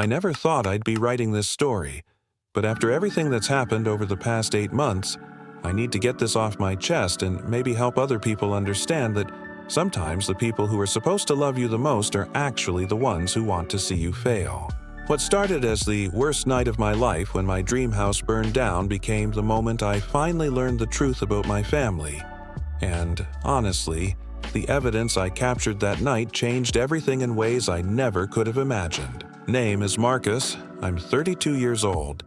I never thought I'd be writing this story, but after everything that's happened over the past 8 months, I need to get this off my chest and maybe help other people understand that sometimes the people who are supposed to love you the most are actually the ones who want to see you fail. What started as the worst night of my life when my dream house burned down became the moment I finally learned the truth about my family. And honestly, the evidence I captured that night changed everything in ways I never could have imagined. Name is Marcus, I'm 32 years old,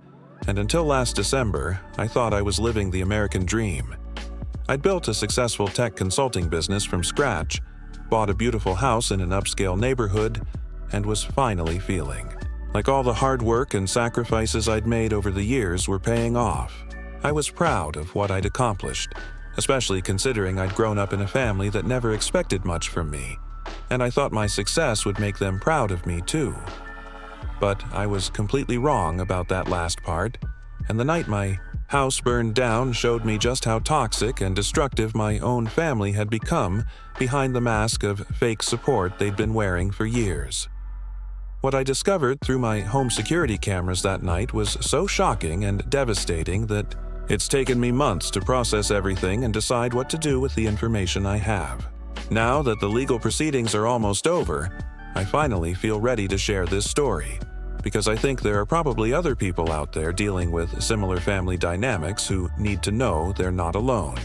and until last December, I thought I was living the American dream. I'd built a successful tech consulting business from scratch, bought a beautiful house in an upscale neighborhood, and was finally feeling like all the hard work and sacrifices I'd made over the years were paying off. I was proud of what I'd accomplished, especially considering I'd grown up in a family that never expected much from me, and I thought my success would make them proud of me too. But I was completely wrong about that last part, and the night my house burned down showed me just how toxic and destructive my own family had become behind the mask of fake support they'd been wearing for years. What I discovered through my home security cameras that night was so shocking and devastating that it's taken me months to process everything and decide what to do with the information I have. Now that the legal proceedings are almost over, I finally feel ready to share this story, because I think there are probably other people out there dealing with similar family dynamics who need to know they're not alone.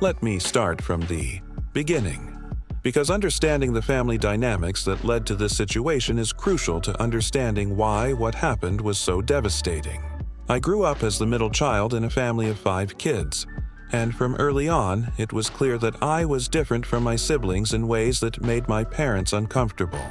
Let me start from the beginning, because understanding the family dynamics that led to this situation is crucial to understanding why what happened was so devastating. I grew up as the middle child in a family of 5 kids, and from early on, it was clear that I was different from my siblings in ways that made my parents uncomfortable.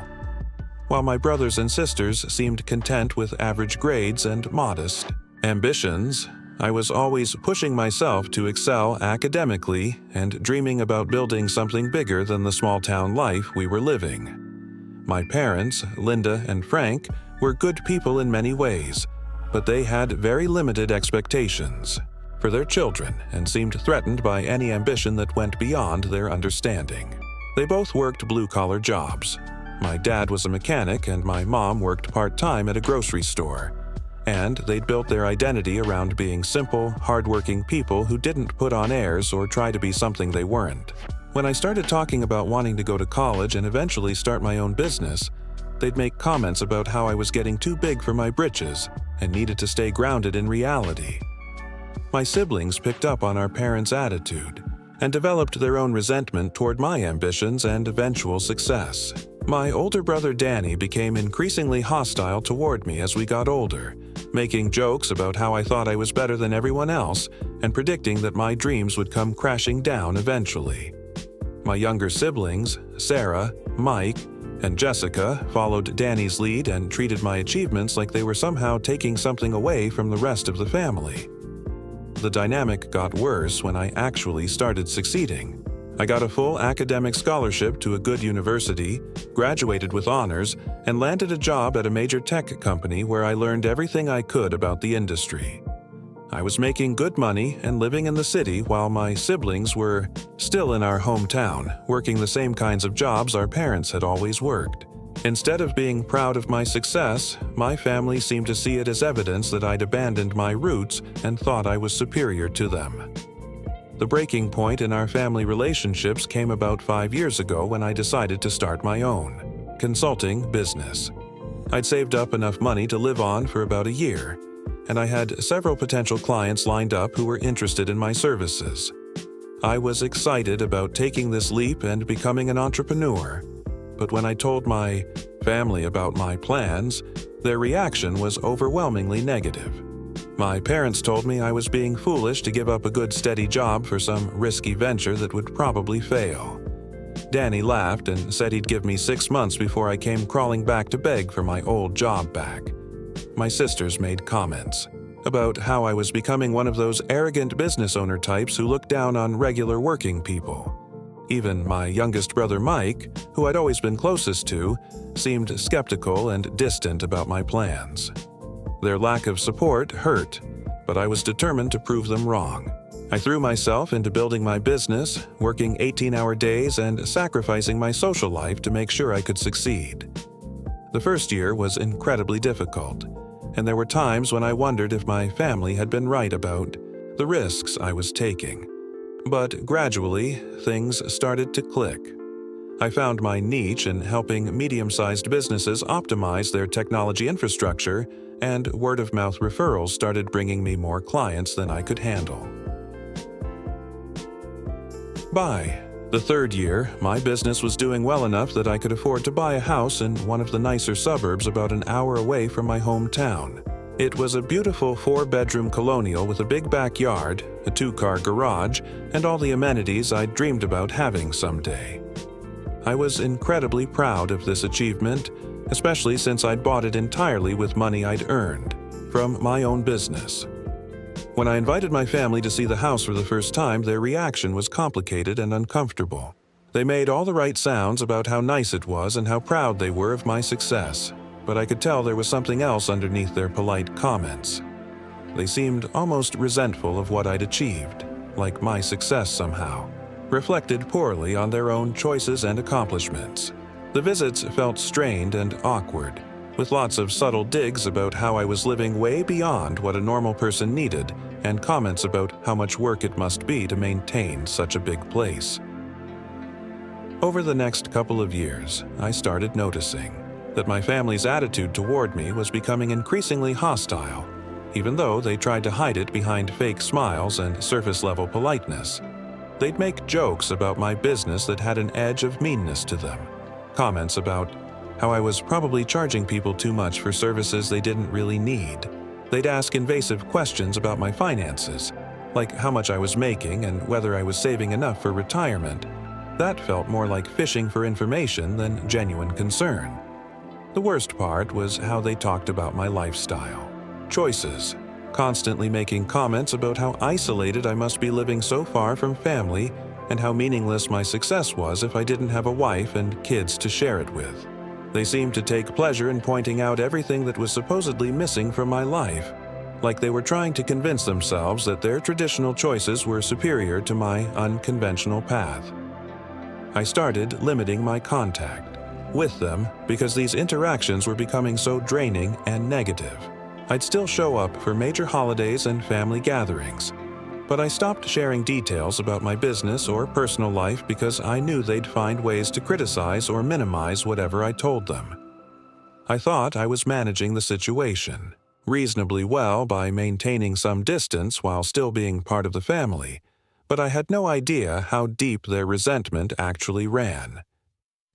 While my brothers and sisters seemed content with average grades and modest ambitions, I was always pushing myself to excel academically and dreaming about building something bigger than the small-town life we were living. My parents, Linda and Frank, were good people in many ways, but they had very limited expectations for their children and seemed threatened by any ambition that went beyond their understanding. They both worked blue-collar jobs. My dad was a mechanic and my mom worked part-time at a grocery store, and they'd built their identity around being simple, hardworking people who didn't put on airs or try to be something they weren't. When I started talking about wanting to go to college and eventually start my own business, they'd make comments about how I was getting too big for my britches and needed to stay grounded in reality. My siblings picked up on our parents' attitude and developed their own resentment toward my ambitions and eventual success. My older brother Danny became increasingly hostile toward me as we got older, making jokes about how I thought I was better than everyone else and predicting that my dreams would come crashing down eventually. My younger siblings, Sarah, Mike, and Jessica, followed Danny's lead and treated my achievements like they were somehow taking something away from the rest of the family. The dynamic got worse when I actually started succeeding. I got a full academic scholarship to a good university, graduated with honors, and landed a job at a major tech company where I learned everything I could about the industry. I was making good money and living in the city while my siblings were still in our hometown, working the same kinds of jobs our parents had always worked. Instead of being proud of my success, my family seemed to see it as evidence that I'd abandoned my roots and thought I was superior to them. The breaking point in our family relationships came about 5 years ago when I decided to start my own consulting business. I'd saved up enough money to live on for about a year, and I had several potential clients lined up who were interested in my services. I was excited about taking this leap and becoming an entrepreneur, but when I told my family about my plans, their reaction was overwhelmingly negative. My parents told me I was being foolish to give up a good steady job for some risky venture that would probably fail. Danny laughed and said he'd give me 6 months before I came crawling back to beg for my old job back. My sisters made comments about how I was becoming one of those arrogant business owner types who look down on regular working people. Even my youngest brother Mike, who I'd always been closest to, seemed skeptical and distant about my plans. Their lack of support hurt, but I was determined to prove them wrong. I threw myself into building my business, working 18-hour days and sacrificing my social life to make sure I could succeed. The first year was incredibly difficult, and there were times when I wondered if my family had been right about the risks I was taking. But gradually, things started to click. I found my niche in helping medium-sized businesses optimize their technology infrastructure, and word-of-mouth referrals started bringing me more clients than I could handle. By the third year, my business was doing well enough that I could afford to buy a house in one of the nicer suburbs about an hour away from my hometown. It was a beautiful 4-bedroom colonial with a big backyard, a 2-car garage, and all the amenities I'd dreamed about having someday. I was incredibly proud of this achievement, especially since I'd bought it entirely with money I'd earned from my own business. When I invited my family to see the house for the first time, their reaction was complicated and uncomfortable. They made all the right sounds about how nice it was and how proud they were of my success, but I could tell there was something else underneath their polite comments. They seemed almost resentful of what I'd achieved, like my success somehow reflected poorly on their own choices and accomplishments. The visits felt strained and awkward, with lots of subtle digs about how I was living way beyond what a normal person needed, and comments about how much work it must be to maintain such a big place. Over the next couple of years, I started noticing that my family's attitude toward me was becoming increasingly hostile, even though they tried to hide it behind fake smiles and surface-level politeness. They'd make jokes about my business that had an edge of meanness to them, comments about how I was probably charging people too much for services they didn't really need. They'd ask invasive questions about my finances, like how much I was making and whether I was saving enough for retirement. That felt more like fishing for information than genuine concern. The worst part was how they talked about my lifestyle choices, constantly making comments about how isolated I must be living so far from family and how meaningless my success was if I didn't have a wife and kids to share it with. They seemed to take pleasure in pointing out everything that was supposedly missing from my life, like they were trying to convince themselves that their traditional choices were superior to my unconventional path. I started limiting my contact with them because these interactions were becoming so draining and negative. I'd still show up for major holidays and family gatherings, but I stopped sharing details about my business or personal life because I knew they'd find ways to criticize or minimize whatever I told them. I thought I was managing the situation reasonably well by maintaining some distance while still being part of the family, but I had no idea how deep their resentment actually ran.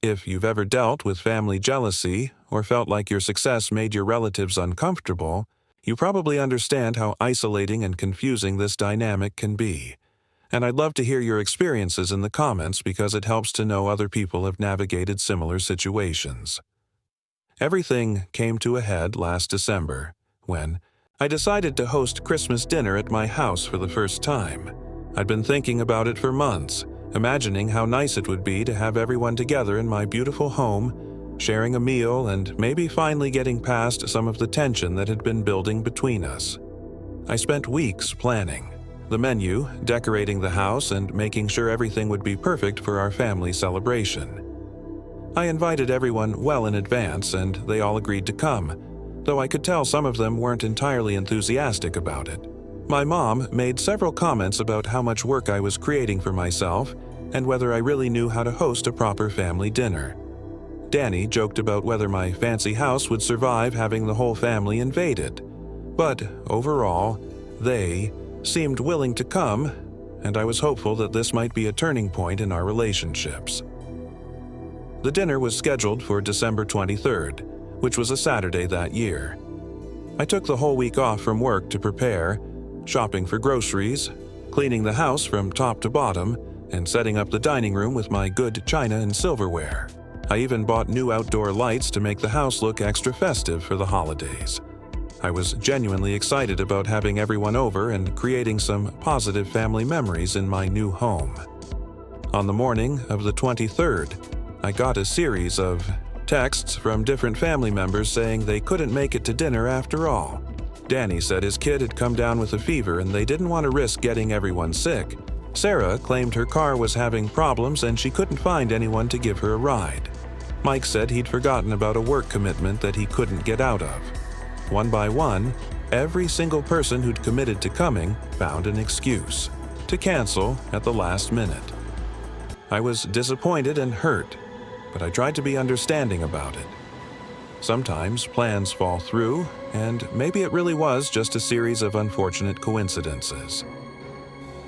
If you've ever dealt with family jealousy or felt like your success made your relatives uncomfortable, you probably understand how isolating and confusing this dynamic can be. And I'd love to hear your experiences in the comments because it helps to know other people have navigated similar situations. Everything came to a head last December when I decided to host Christmas dinner at my house for the first time. I'd been thinking about it for months, imagining how nice it would be to have everyone together in my beautiful home, sharing a meal and maybe finally getting past some of the tension that had been building between us. I spent weeks planning the menu, decorating the house, and making sure everything would be perfect for our family celebration. I invited everyone well in advance, and they all agreed to come, though I could tell some of them weren't entirely enthusiastic about it. My mom made several comments about how much work I was creating for myself and whether I really knew how to host a proper family dinner. Danny joked about whether my fancy house would survive having the whole family invaded. But overall, they seemed willing to come, and I was hopeful that this might be a turning point in our relationships. The dinner was scheduled for December 23rd, which was a Saturday that year. I took the whole week off from work to prepare, shopping for groceries, cleaning the house from top to bottom, and setting up the dining room with my good china and silverware. I even bought new outdoor lights to make the house look extra festive for the holidays. I was genuinely excited about having everyone over and creating some positive family memories in my new home. On the morning of the 23rd, I got a series of texts from different family members saying they couldn't make it to dinner after all. Danny said his kid had come down with a fever and they didn't want to risk getting everyone sick. Sarah claimed her car was having problems and she couldn't find anyone to give her a ride. Mike said he'd forgotten about a work commitment that he couldn't get out of. One by one, every single person who'd committed to coming found an excuse to cancel at the last minute. I was disappointed and hurt, but I tried to be understanding about it. Sometimes plans fall through, and maybe it really was just a series of unfortunate coincidences.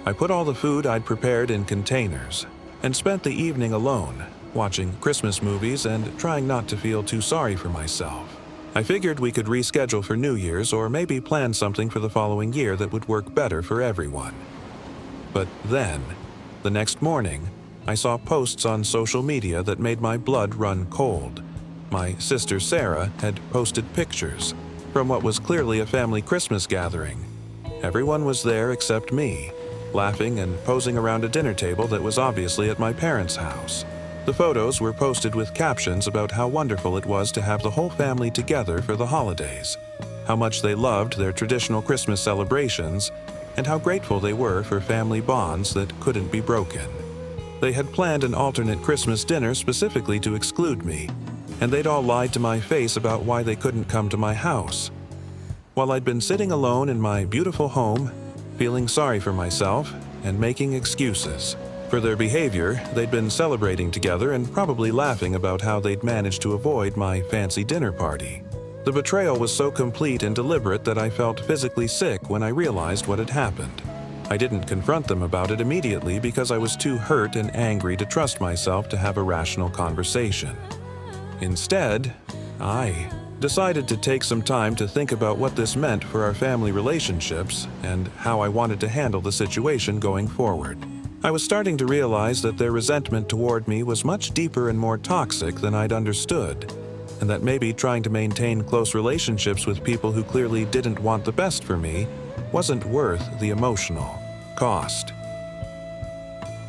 I put all the food I'd prepared in containers and spent the evening alone, watching Christmas movies and trying not to feel too sorry for myself. I figured we could reschedule for New Year's or maybe plan something for the following year that would work better for everyone. But then, the next morning, I saw posts on social media that made my blood run cold. My sister Sarah had posted pictures from what was clearly a family Christmas gathering. Everyone was there except me, laughing and posing around a dinner table that was obviously at my parents' house. The photos were posted with captions about how wonderful it was to have the whole family together for the holidays, how much they loved their traditional Christmas celebrations, and how grateful they were for family bonds that couldn't be broken. They had planned an alternate Christmas dinner specifically to exclude me, and they'd all lied to my face about why they couldn't come to my house. While I'd been sitting alone in my beautiful home, feeling sorry for myself and making excuses. For their behavior, they'd been celebrating together and probably laughing about how they'd managed to avoid my fancy dinner party. The betrayal was so complete and deliberate that I felt physically sick when I realized what had happened. I didn't confront them about it immediately because I was too hurt and angry to trust myself to have a rational conversation. Instead, I decided to take some time to think about what this meant for our family relationships and how I wanted to handle the situation going forward. I was starting to realize that their resentment toward me was much deeper and more toxic than I'd understood, and that maybe trying to maintain close relationships with people who clearly didn't want the best for me wasn't worth the emotional cost.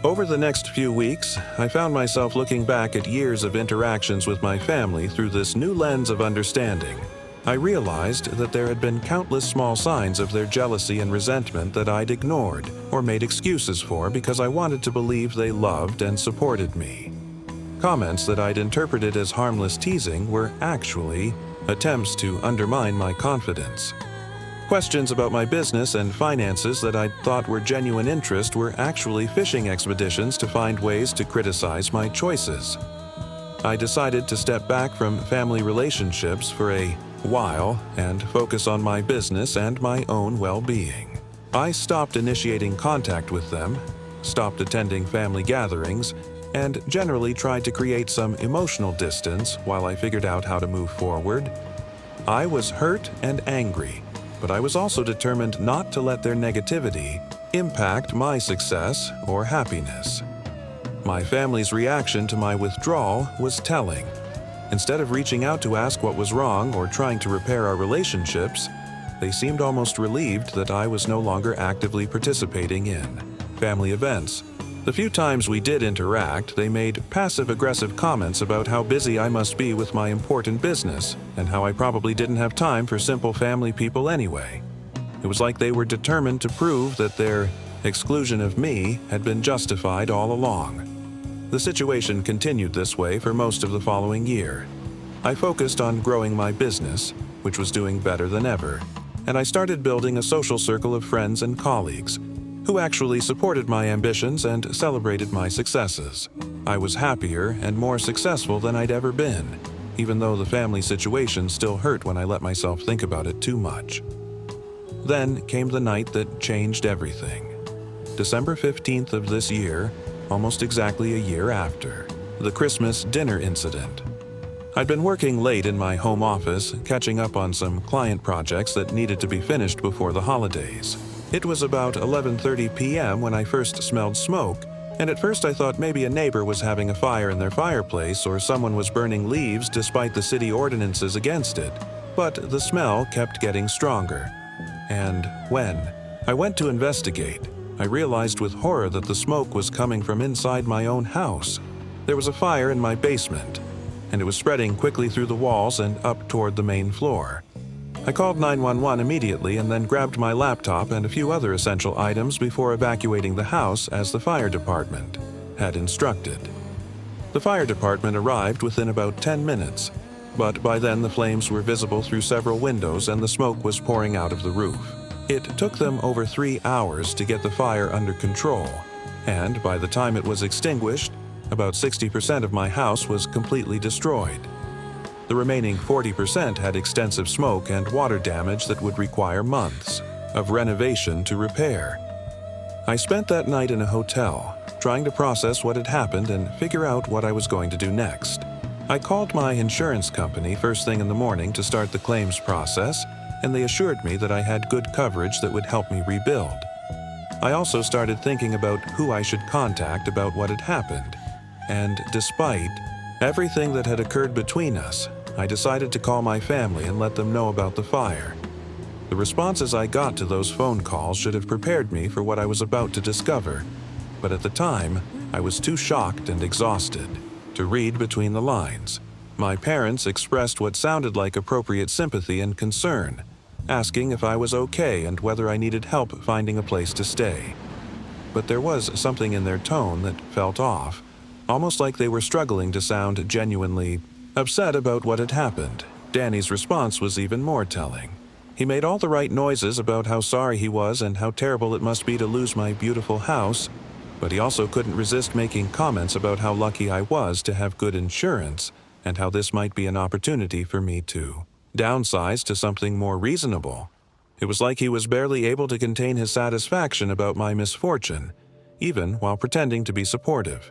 Over the next few weeks, I found myself looking back at years of interactions with my family through this new lens of understanding. I realized that there had been countless small signs of their jealousy and resentment that I'd ignored or made excuses for because I wanted to believe they loved and supported me. Comments that I'd interpreted as harmless teasing were actually attempts to undermine my confidence. Questions about my business and finances that I thought were genuine interest were actually fishing expeditions to find ways to criticize my choices. I decided to step back from family relationships for a while and focus on my business and my own well-being. I stopped initiating contact with them, stopped attending family gatherings, and generally tried to create some emotional distance while I figured out how to move forward. I was hurt and angry, but I was also determined not to let their negativity impact my success or happiness. My family's reaction to my withdrawal was telling. Instead of reaching out to ask what was wrong or trying to repair our relationships, they seemed almost relieved that I was no longer actively participating in family events. The few times we did interact, they made passive-aggressive comments about how busy I must be with my important business and how I probably didn't have time for simple family people anyway. It was like they were determined to prove that their exclusion of me had been justified all along. The situation continued this way for most of the following year. I focused on growing my business, which was doing better than ever, and I started building a social circle of friends and colleagues who actually supported my ambitions and celebrated my successes. I was happier and more successful than I'd ever been, even though the family situation still hurt when I let myself think about it too much. Then came the night that changed everything. December 15th of this year, almost exactly a year after, the Christmas dinner incident. I'd been working late in my home office, catching up on some client projects that needed to be finished before the holidays. It was about 11:30 p.m. when I first smelled smoke, and at first I thought maybe a neighbor was having a fire in their fireplace or someone was burning leaves despite the city ordinances against it. But the smell kept getting stronger. And when I went to investigate, I realized with horror that the smoke was coming from inside my own house. There was a fire in my basement, and it was spreading quickly through the walls and up toward the main floor. I called 911 immediately and then grabbed my laptop and a few other essential items before evacuating the house as the fire department had instructed. The fire department arrived within about 10 minutes, but by then the flames were visible through several windows and the smoke was pouring out of the roof. It took them over 3 hours to get the fire under control, and by the time it was extinguished, about 60% of my house was completely destroyed. The remaining 40% had extensive smoke and water damage that would require months of renovation to repair. I spent that night in a hotel, trying to process what had happened and figure out what I was going to do next. I called my insurance company first thing in the morning to start the claims process, and they assured me that I had good coverage that would help me rebuild. I also started thinking about who I should contact about what had happened, and despite everything that had occurred between us, I decided to call my family and let them know about the fire. The responses I got to those phone calls should have prepared me for what I was about to discover, but at the time, I was too shocked and exhausted to read between the lines. My parents expressed what sounded like appropriate sympathy and concern, asking if I was okay and whether I needed help finding a place to stay. But there was something in their tone that felt off, almost like they were struggling to sound genuinely upset about what had happened. Danny's response was even more telling. He made all the right noises about how sorry he was and how terrible it must be to lose my beautiful house, but he also couldn't resist making comments about how lucky I was to have good insurance and how this might be an opportunity for me to downsize to something more reasonable. It was like he was barely able to contain his satisfaction about my misfortune, even while pretending to be supportive.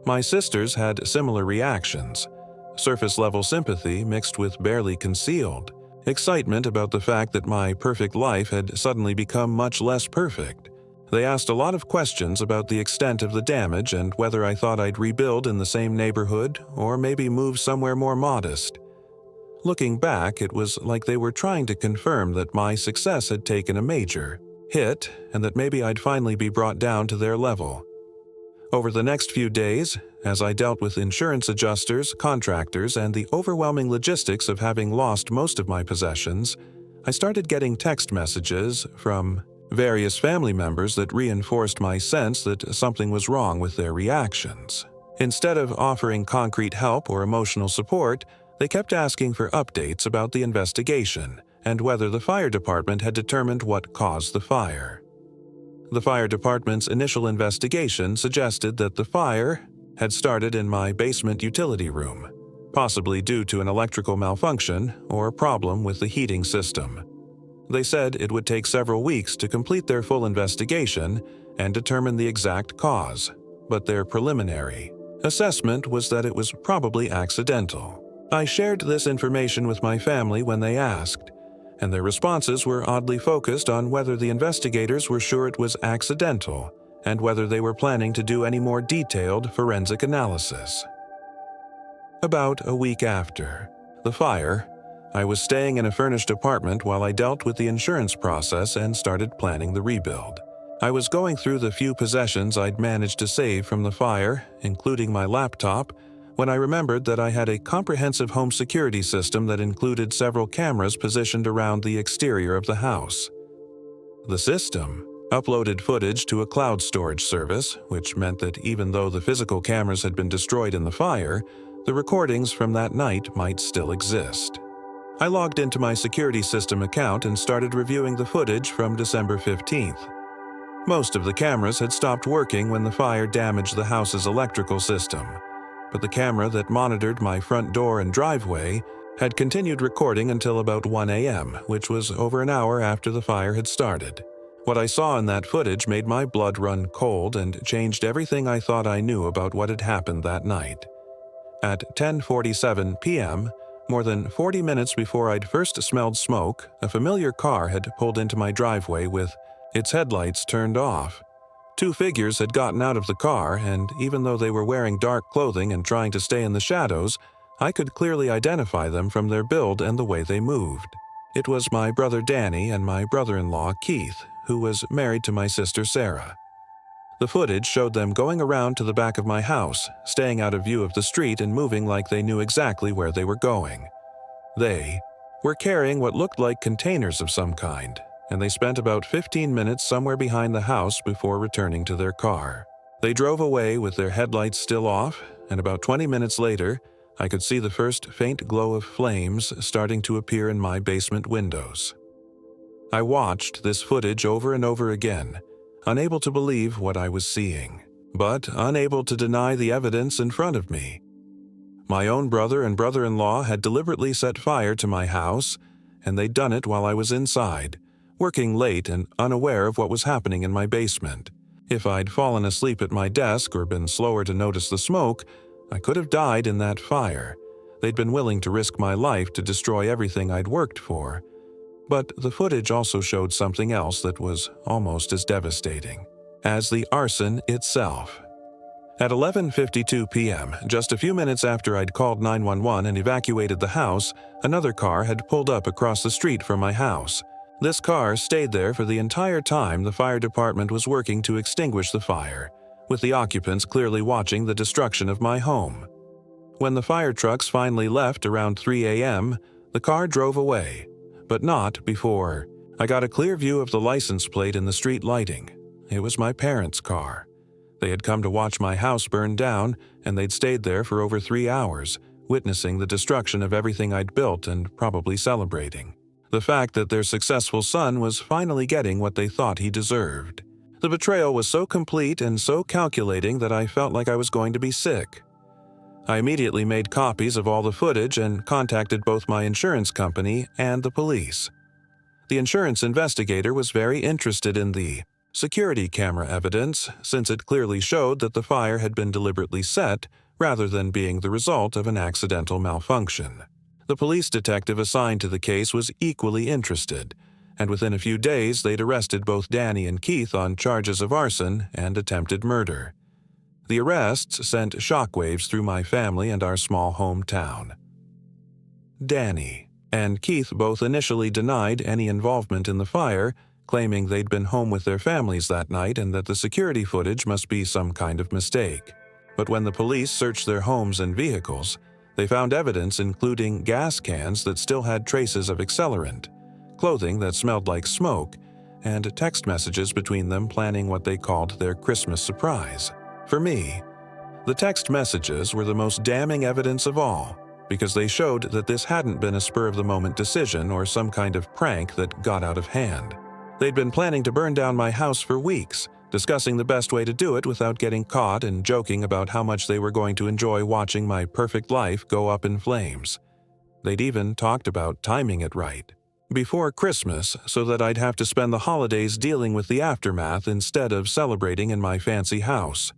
My sisters had similar reactions, surface-level sympathy mixed with barely concealed excitement about the fact that my perfect life had suddenly become much less perfect. They asked a lot of questions about the extent of the damage and whether I thought I'd rebuild in the same neighborhood or maybe move somewhere more modest. Looking back, it was like they were trying to confirm that my success had taken a major hit and that maybe I'd finally be brought down to their level. Over the next few days, as I dealt with insurance adjusters, contractors, and the overwhelming logistics of having lost most of my possessions, I started getting text messages from various family members that reinforced my sense that something was wrong with their reactions. Instead of offering concrete help or emotional support, they kept asking for updates about the investigation and whether the fire department had determined what caused the fire. The fire department's initial investigation suggested that the fire had started in my basement utility room, possibly due to an electrical malfunction or a problem with the heating system. They said it would take several weeks to complete their full investigation and determine the exact cause, but their preliminary assessment was that it was probably accidental. I shared this information with my family when they asked, and their responses were oddly focused on whether the investigators were sure it was accidental and whether they were planning to do any more detailed forensic analysis. About a week after the fire, I was staying in a furnished apartment while I dealt with the insurance process and started planning the rebuild. I was going through the few possessions I'd managed to save from the fire, including my laptop, when I remembered that I had a comprehensive home security system that included several cameras positioned around the exterior of the house. The system uploaded footage to a cloud storage service, which meant that even though the physical cameras had been destroyed in the fire, the recordings from that night might still exist. I logged into my security system account and started reviewing the footage from December 15th. Most of the cameras had stopped working when the fire damaged the house's electrical system, but the camera that monitored my front door and driveway had continued recording until about 1 a.m., which was over an hour after the fire had started. What I saw in that footage made my blood run cold and changed everything I thought I knew about what had happened that night. At 10:47 p.m., more than 40 minutes before I'd first smelled smoke, a familiar car had pulled into my driveway with its headlights turned off. Two figures had gotten out of the car, and even though they were wearing dark clothing and trying to stay in the shadows, I could clearly identify them from their build and the way they moved. It was my brother Danny and my brother-in-law Keith, who was married to my sister Sarah. The footage showed them going around to the back of my house, staying out of view of the street and moving like they knew exactly where they were going. They were carrying what looked like containers of some kind, and they spent about 15 minutes somewhere behind the house before returning to their car. They drove away with their headlights still off, and about 20 minutes later, I could see the first faint glow of flames starting to appear in my basement windows. I watched this footage over and over again, unable to believe what I was seeing, but unable to deny the evidence in front of me. My own brother and brother-in-law had deliberately set fire to my house, and they'd done it while I was inside, working late and unaware of what was happening in my basement. If I'd fallen asleep at my desk or been slower to notice the smoke, I could have died in that fire. They'd been willing to risk my life to destroy everything I'd worked for. But the footage also showed something else that was almost as devastating as the arson itself. At 11:52 p.m., just a few minutes after I'd called 911 and evacuated the house, another car had pulled up across the street from my house. This car stayed there for the entire time the fire department was working to extinguish the fire, with the occupants clearly watching the destruction of my home. When the fire trucks finally left around 3 a.m., the car drove away, but not before I got a clear view of the license plate in the street lighting. It was my parents' car. They had come to watch my house burn down, and they'd stayed there for over 3 hours, witnessing the destruction of everything I'd built and probably celebrating the fact that their successful son was finally getting what they thought he deserved. The betrayal was so complete and so calculating that I felt like I was going to be sick. I immediately made copies of all the footage and contacted both my insurance company and the police. The insurance investigator was very interested in the security camera evidence, since it clearly showed that the fire had been deliberately set rather than being the result of an accidental malfunction. The police detective assigned to the case was equally interested, and within a few days they'd arrested both Danny and Keith on charges of arson and attempted murder. The arrests sent shockwaves through my family and our small hometown. Danny and Keith both initially denied any involvement in the fire, claiming they'd been home with their families that night and that the security footage must be some kind of mistake. But when the police searched their homes and vehicles, they found evidence including gas cans that still had traces of accelerant, clothing that smelled like smoke, and text messages between them planning what they called their Christmas surprise. For me, the text messages were the most damning evidence of all, because they showed that this hadn't been a spur-of-the-moment decision or some kind of prank that got out of hand. They'd been planning to burn down my house for weeks, discussing the best way to do it without getting caught and joking about how much they were going to enjoy watching my perfect life go up in flames. They'd even talked about timing it right, before Christmas, so that I'd have to spend the holidays dealing with the aftermath instead of celebrating in my fancy house.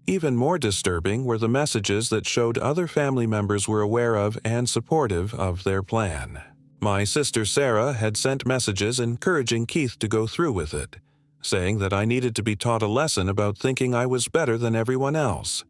Even more disturbing were the messages that showed other family members were aware of and supportive of their plan. My sister Sarah had sent messages encouraging Keith to go through with it, saying that I needed to be taught a lesson about thinking I was better than everyone else.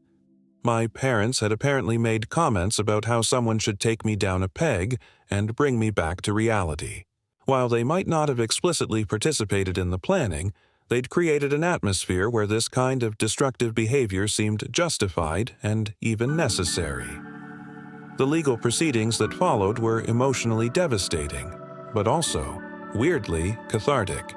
My parents had apparently made comments about how someone should take me down a peg and bring me back to reality. While they might not have explicitly participated in the planning, they'd created an atmosphere where this kind of destructive behavior seemed justified and even necessary. The legal proceedings that followed were emotionally devastating, but also, weirdly, cathartic.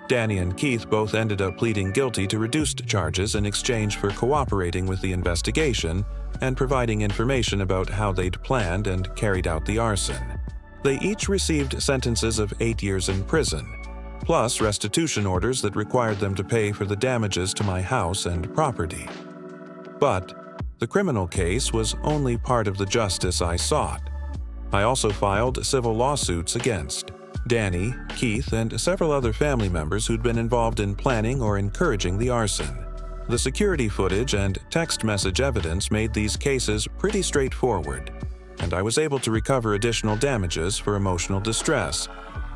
Danny and Keith both ended up pleading guilty to reduced charges in exchange for cooperating with the investigation and providing information about how they'd planned and carried out the arson. They each received sentences of 8 years in prison, plus restitution orders that required them to pay for the damages to my house and property. But the criminal case was only part of the justice I sought. I also filed civil lawsuits against Danny, Keith, and several other family members who'd been involved in planning or encouraging the arson. The security footage and text message evidence made these cases pretty straightforward, and I was able to recover additional damages for emotional distress,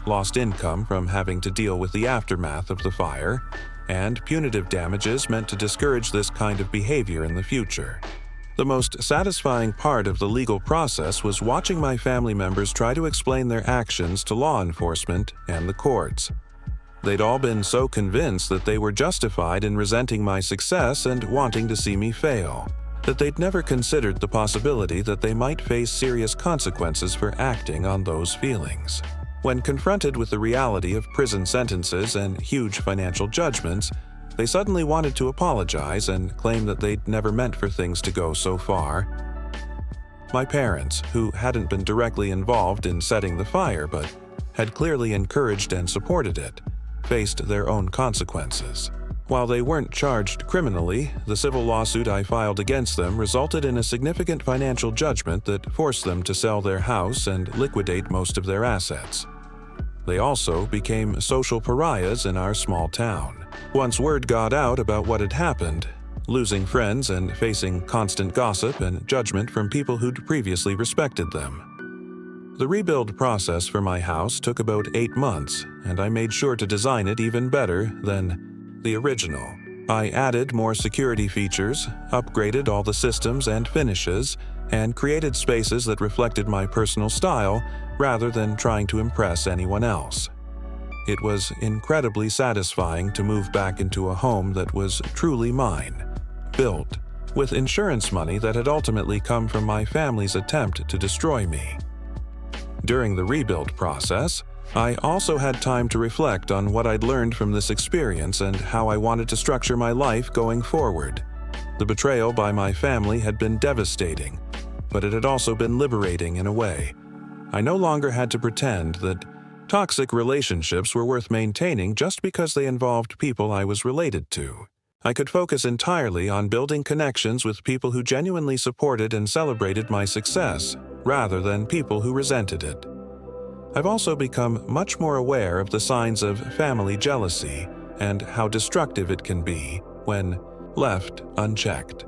lost income from having to deal with the aftermath of the fire, and punitive damages meant to discourage this kind of behavior in the future. The most satisfying part of the legal process was watching my family members try to explain their actions to law enforcement and the courts. They'd all been so convinced that they were justified in resenting my success and wanting to see me fail, that they'd never considered the possibility that they might face serious consequences for acting on those feelings. When confronted with the reality of prison sentences and huge financial judgments, They suddenly wanted to apologize and claim that they'd never meant for things to go so far. My parents, who hadn't been directly involved in setting the fire but had clearly encouraged and supported it, faced their own consequences. While they weren't charged criminally, the civil lawsuit I filed against them resulted in a significant financial judgment that forced them to sell their house and liquidate most of their assets. They also became social pariahs in our small town. Once word got out about what had happened, losing friends and facing constant gossip and judgment from people who'd previously respected them. The rebuild process for my house took about 8 months, and I made sure to design it even better than the original. I added more security features, upgraded all the systems and finishes, and created spaces that reflected my personal style rather than trying to impress anyone else. It was incredibly satisfying to move back into a home that was truly mine, built with insurance money that had ultimately come from my family's attempt to destroy me. During the rebuild process, I also had time to reflect on what I'd learned from this experience and how I wanted to structure my life going forward. The betrayal by my family had been devastating, but it had also been liberating in a way. I no longer had to pretend that toxic relationships were worth maintaining just because they involved people I was related to. I could focus entirely on building connections with people who genuinely supported and celebrated my success, rather than people who resented it. I've also become much more aware of the signs of family jealousy and how destructive it can be when left unchecked.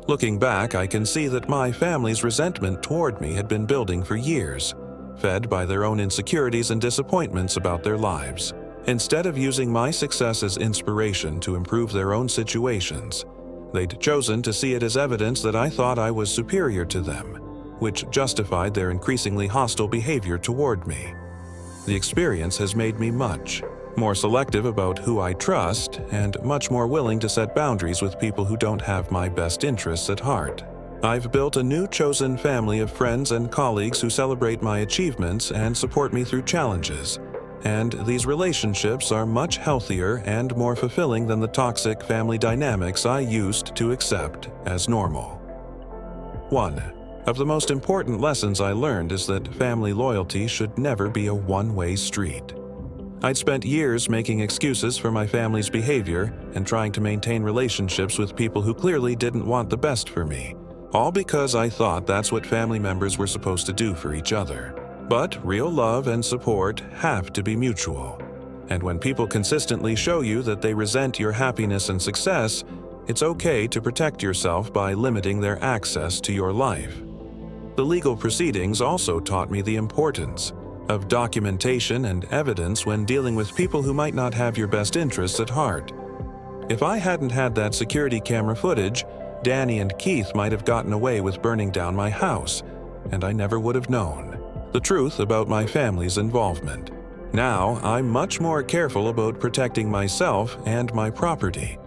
Looking back, I can see that my family's resentment toward me had been building for years, fed by their own insecurities and disappointments about their lives. Instead of using my success as inspiration to improve their own situations, they'd chosen to see it as evidence that I thought I was superior to them, which justified their increasingly hostile behavior toward me. The experience has made me much more selective about who I trust and much more willing to set boundaries with people who don't have my best interests at heart. I've built a new chosen family of friends and colleagues who celebrate my achievements and support me through challenges, and these relationships are much healthier and more fulfilling than the toxic family dynamics I used to accept as normal. 1 of the most important lessons I learned is that family loyalty should never be a one-way street. I'd spent years making excuses for my family's behavior and trying to maintain relationships with people who clearly didn't want the best for me, all because I thought that's what family members were supposed to do for each other. But real love and support have to be mutual. And when people consistently show you that they resent your happiness and success, it's okay to protect yourself by limiting their access to your life. The legal proceedings also taught me the importance of documentation and evidence when dealing with people who might not have your best interests at heart. If I hadn't had that security camera footage, Danny and Keith might have gotten away with burning down my house, and I never would have known the truth about my family's involvement. Now, I'm much more careful about protecting myself and my property,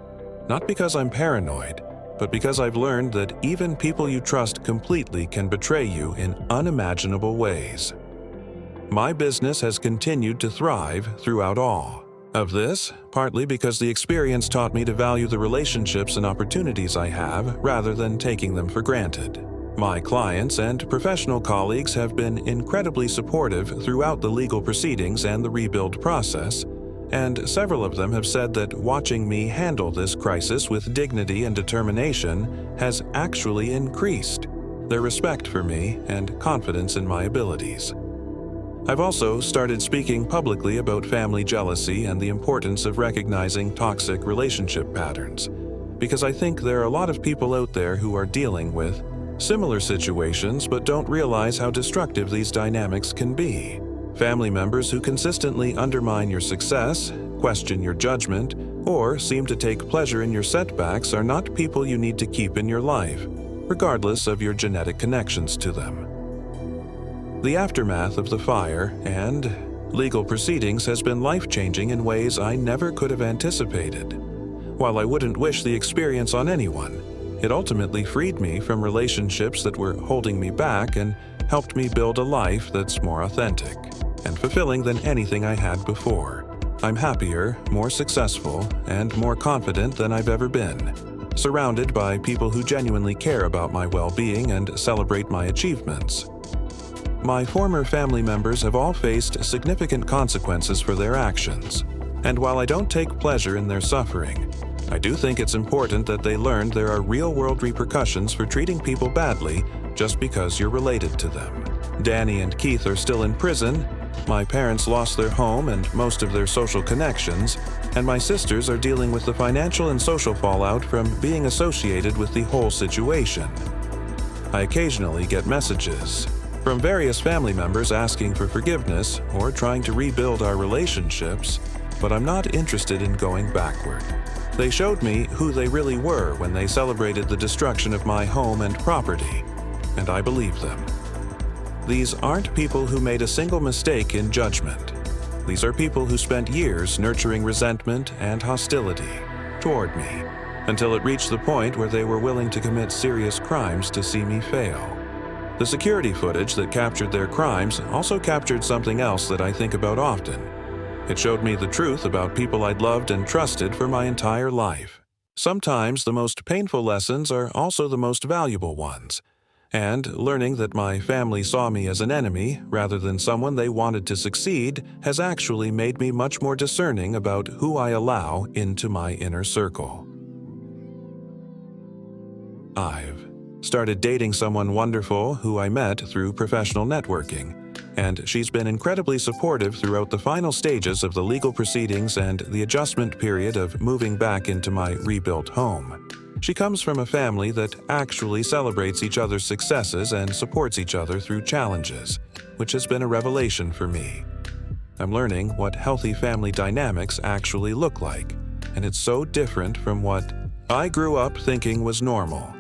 not because I'm paranoid, but because I've learned that even people you trust completely can betray you in unimaginable ways. My business has continued to thrive throughout all of this, partly because the experience taught me to value the relationships and opportunities I have rather than taking them for granted. My clients and professional colleagues have been incredibly supportive throughout the legal proceedings and the rebuild process, and several of them have said that watching me handle this crisis with dignity and determination has actually increased their respect for me and confidence in my abilities. I've also started speaking publicly about family jealousy and the importance of recognizing toxic relationship patterns, because I think there are a lot of people out there who are dealing with similar situations but don't realize how destructive these dynamics can be. Family members who consistently undermine your success, question your judgment, or seem to take pleasure in your setbacks are not people you need to keep in your life, regardless of your genetic connections to them. The aftermath of the fire and legal proceedings has been life-changing in ways I never could have anticipated. While I wouldn't wish the experience on anyone, it ultimately freed me from relationships that were holding me back and helped me build a life that's more authentic and fulfilling than anything I had before. I'm happier, more successful, and more confident than I've ever been, surrounded by people who genuinely care about my well-being and celebrate my achievements. My former family members have all faced significant consequences for their actions, and while I don't take pleasure in their suffering, I do think it's important that they learn there are real-world repercussions for treating people badly just because you're related to them. Danny and Keith are still in prison, my parents lost their home and most of their social connections, and my sisters are dealing with the financial and social fallout from being associated with the whole situation. I occasionally get messages from various family members asking for forgiveness or trying to rebuild our relationships, but I'm not interested in going backward. They showed me who they really were when they celebrated the destruction of my home and property, and I believe them. These aren't people who made a single mistake in judgment. These are people who spent years nurturing resentment and hostility toward me, until it reached the point where they were willing to commit serious crimes to see me fail. The security footage that captured their crimes also captured something else that I think about often. It showed me the truth about people I'd loved and trusted for my entire life. Sometimes the most painful lessons are also the most valuable ones, and learning that my family saw me as an enemy rather than someone they wanted to succeed has actually made me much more discerning about who I allow into my inner circle. I've started dating someone wonderful who I met through professional networking, and she's been incredibly supportive throughout the final stages of the legal proceedings and the adjustment period of moving back into my rebuilt home. She comes from a family that actually celebrates each other's successes and supports each other through challenges, which has been a revelation for me. I'm learning what healthy family dynamics actually look like, and it's so different from what I grew up thinking was normal.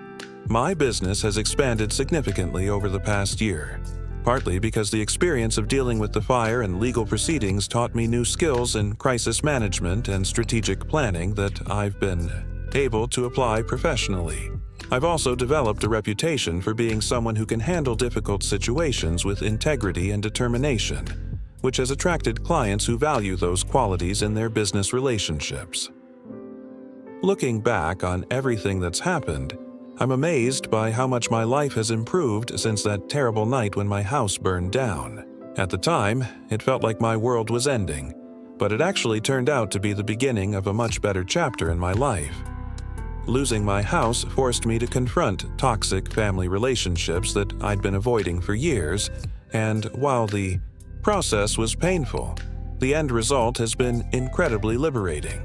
My business has expanded significantly over the past year, partly because the experience of dealing with the fire and legal proceedings taught me new skills in crisis management and strategic planning that I've been able to apply professionally. I've also developed a reputation for being someone who can handle difficult situations with integrity and determination, which has attracted clients who value those qualities in their business relationships. Looking back on everything that's happened, I'm amazed by how much my life has improved since that terrible night when my house burned down. At the time, it felt like my world was ending, but it actually turned out to be the beginning of a much better chapter in my life. Losing my house forced me to confront toxic family relationships that I'd been avoiding for years, and while the process was painful, the end result has been incredibly liberating.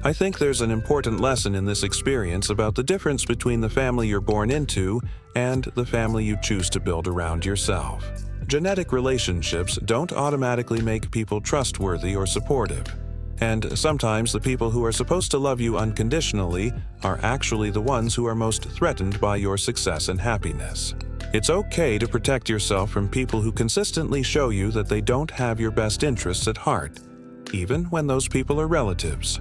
I think there's an important lesson in this experience about the difference between the family you're born into and the family you choose to build around yourself. Genetic relationships don't automatically make people trustworthy or supportive, and sometimes the people who are supposed to love you unconditionally are actually the ones who are most threatened by your success and happiness. It's okay to protect yourself from people who consistently show you that they don't have your best interests at heart, even when those people are relatives.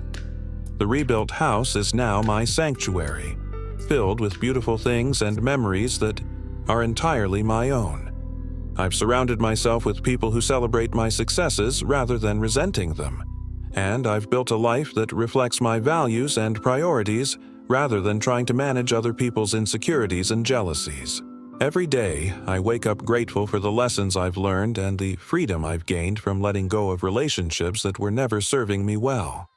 The rebuilt house is now my sanctuary, filled with beautiful things and memories that are entirely my own. I've surrounded myself with people who celebrate my successes rather than resenting them, and I've built a life that reflects my values and priorities rather than trying to manage other people's insecurities and jealousies. Every day, I wake up grateful for the lessons I've learned and the freedom I've gained from letting go of relationships that were never serving me well.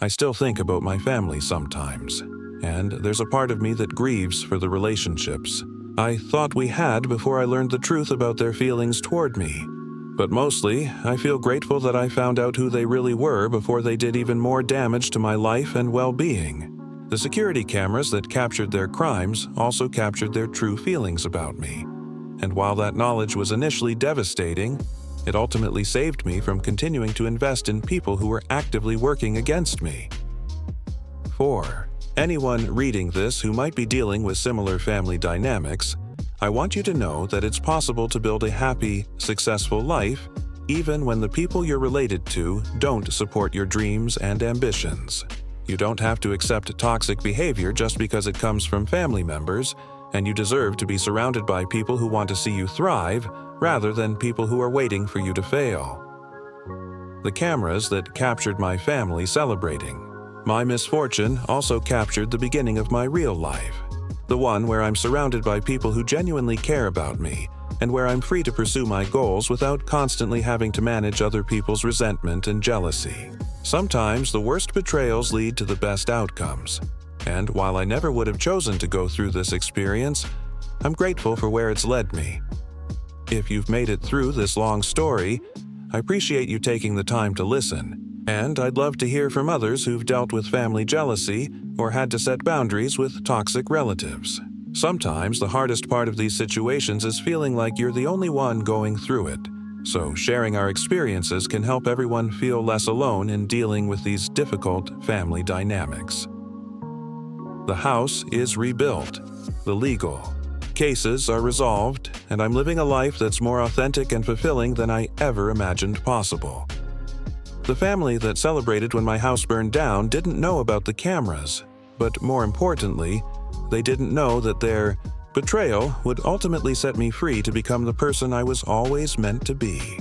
I still think about my family sometimes, and there's a part of me that grieves for the relationships I thought we had before I learned the truth about their feelings toward me. But mostly, I feel grateful that I found out who they really were before they did even more damage to my life and well-being. The security cameras that captured their crimes also captured their true feelings about me. And while that knowledge was initially devastating, it ultimately saved me from continuing to invest in people who were actively working against me. 4. Anyone reading this who might be dealing with similar family dynamics, I want you to know that it's possible to build a happy, successful life even when the people you're related to don't support your dreams and ambitions. You don't have to accept toxic behavior just because it comes from family members, and you deserve to be surrounded by people who want to see you thrive rather than people who are waiting for you to fail. the cameras that captured my family celebrating. My misfortune also captured the beginning of my real life, the one where I'm surrounded by people who genuinely care about me, and where I'm free to pursue my goals without constantly having to manage other people's resentment and jealousy. Sometimes the worst betrayals lead to the best outcomes, and while I never would have chosen to go through this experience, I'm grateful for where it's led me. If you've made it through this long story, I appreciate you taking the time to listen, and I'd love to hear from others who've dealt with family jealousy or had to set boundaries with toxic relatives. Sometimes the hardest part of these situations is feeling like you're the only one going through it, so sharing our experiences can help everyone feel less alone in dealing with these difficult family dynamics. The house is rebuilt. The legal cases are resolved, and I'm living a life that's more authentic and fulfilling than I ever imagined possible. The family that celebrated when my house burned down didn't know about the cameras, but more importantly, they didn't know that their betrayal would ultimately set me free to become the person I was always meant to be.